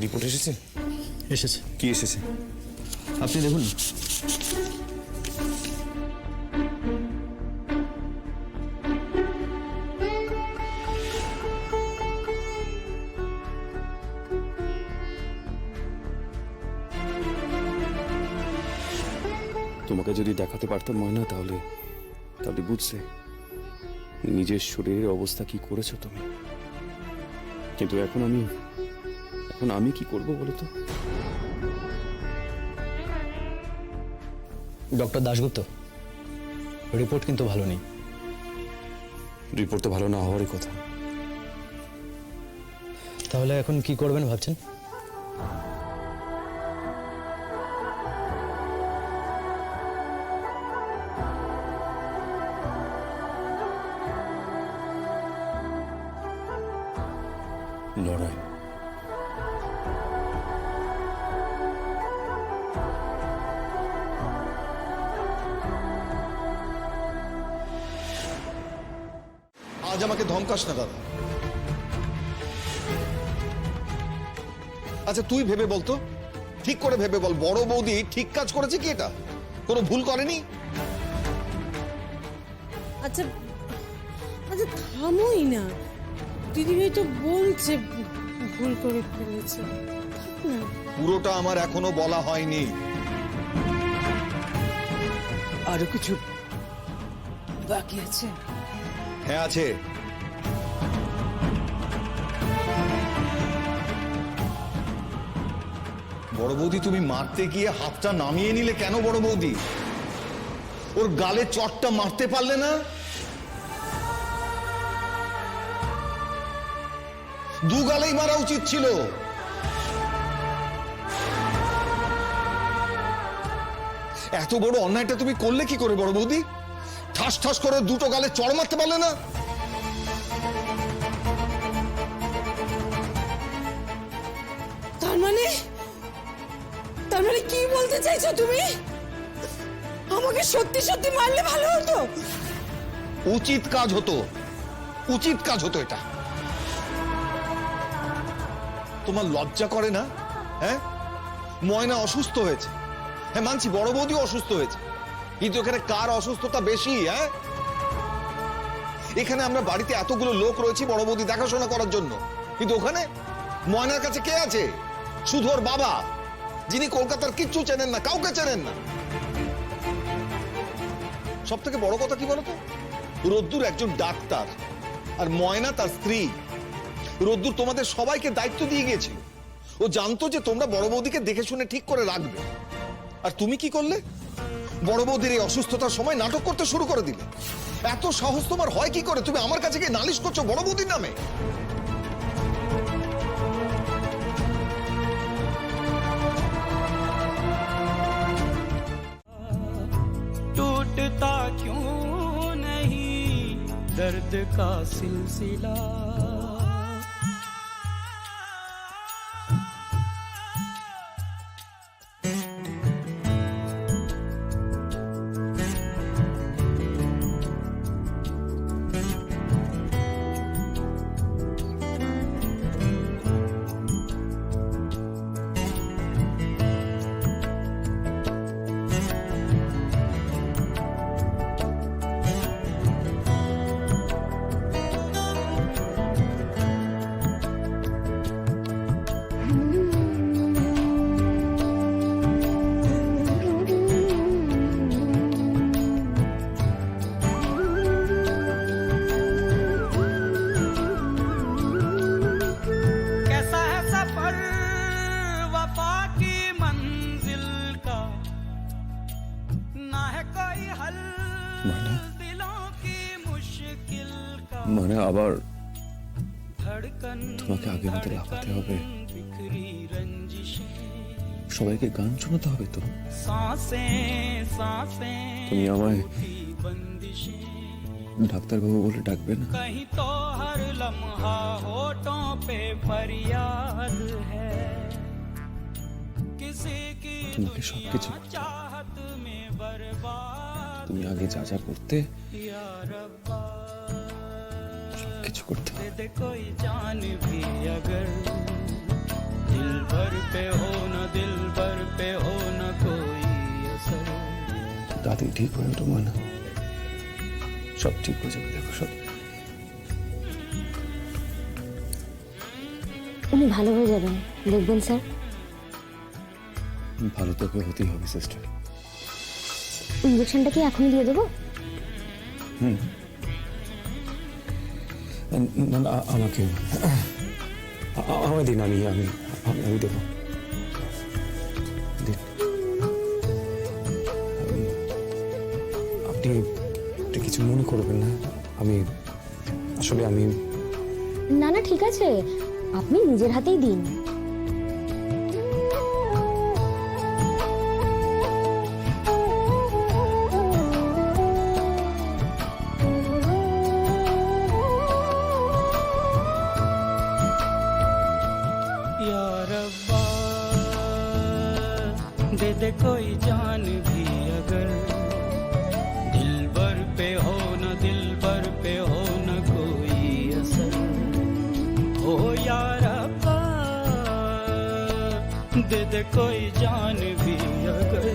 Report এসেছে? এসেছে। কি এসেছে আপনি দেখুন। তোমাকে যদি দেখাতে পারতাম ময়না, তাহলে তাহলে বুঝতে নিজের শরীরের অবস্থা কি করেছো তুমি। কিন্তু এখন আমি কি করব বলো তো? ডক্টর দাশগুপ্ত, রিপোর্ট কিন্তু ভালো নেই। রিপোর্ট তো ভালো না হওয়ারই কথা। তাহলে এখন কি করবেন ভাবছেন? লড়াই। আজ আমাকে ধমকাস না দাদা। আচ্ছা তুই ভেবে বলতো, ঠিক করে ভেবে বল, বড় বৌদি ঠিক কাজ করেছে কি? এটা কোনো ভুল করেনি? আচ্ছা আচ্ছা থামোই না, দিদিভাই তো বলছে ভুল করে ফেলেছে। থাক না। পুরোটা আমার এখনো বলা হয়নি। আরো কিছু বাকি আছে? হ্যাঁ আছে। বড় বৌদি তুমি মারতে গিয়ে হাতটা নামিয়ে নিলে কেন? বড় বৌদি ওর গালে চটটা মারতে পারলে না? দু গালেই মারা উচিত ছিল। এত বড় অন্যায়টা তুমি করলে কি করে বড় বৌদি? ঠাস ঠাস করে দুটো গালে চড় মারতে পারলে না? তার মানে কি বলতে চাইছো তুমি? আমাকে সত্যি সত্যি মারলে ভালো হতো। উচিত কাজ হতো, উচিত কাজ হতো এটা। তোমার লজ্জা করে না? হ্যাঁ, ময়না অসুস্থ হয়েছে, হ্যাঁ মানছি, বড় বৌদিও অসুস্থ হয়েছে, কিন্তু এখানে কার অসুস্থতা বেশি? হ্যাঁ, এখানে আমরা বাড়িতে এতগুলো লোক রয়েছি বড় বৌদি দেখাশোনা করার জন্য, কিন্তু ওখানে ময়নার কাছে কে আছে? শুধু ওর বাবা, যিনি কলকাতার কিচ্ছু চেনেন না, কাউকে চেনেন না। সব থেকে বড় কথা কি বলতো, রোদ্দুর একজন ডাক্তার আর ময়না তার স্ত্রী। রোদ্দুর তোমাদের সবাইকে দায়িত্ব দিয়ে গিয়েছিল, ও জানতো যে তোমরা বড় বৌদিকে দেখে শুনে ঠিক করে রাখবে। আর তুমি কি করলে? বড় বৌদির এই অসুস্থতার সময় নাটক করতে শুরু করে দিলে। এত সাহস তোমার হয় কি করে? তুমি আমার কাছে গিয়ে নালিশ করছো বড় বৌদির নামে। टूटता क्यों नहीं दर्द का सिलसिला। মানে আবার তোমাকে আগের মতো লাফাতে হবে, সবাইকে গান শোনাতে হবে তো? তুমি আমায় ডাক্তারবাবু বলে ডাকবে না? कहीं तो हर लम्हा होठों पे फरियाद है किसी की তোমাকে সবকিছু चाहत में बर्बाद। তুমি আগে যা যা করতে या रब्बा সবকিছু করতে হবে। दे कोई जान भी अगर दिल भर पे हो न दिल भर पे हो न कोई असर দাদি ঠিক হয়ে ওঠো ময়না, সব ঠিক হয়ে যাবে, দেখো সব। উনি ভালো হয়ে যাবেন, দেখবেন স্যার। ভালো তোকে হতেই হবে সিস্টার। ইঞ্জেকশনটা কি এখনই দিয়ে দেবো? না না, আমাকে আমায় দিন, আমি আমি আমি দেবো। দিন। আপনি আপনি কিছু মনে করবেন না, আমি আসলে আমি না না, ঠিক আছে, আপনি নিজের হাতেই দিন। या रब्बा दे दे कोई जान भी अगर दिल भर पे हो न दिल भर पे हो न कोई असर हो या रब्बा दे दे कोई जान भी अगर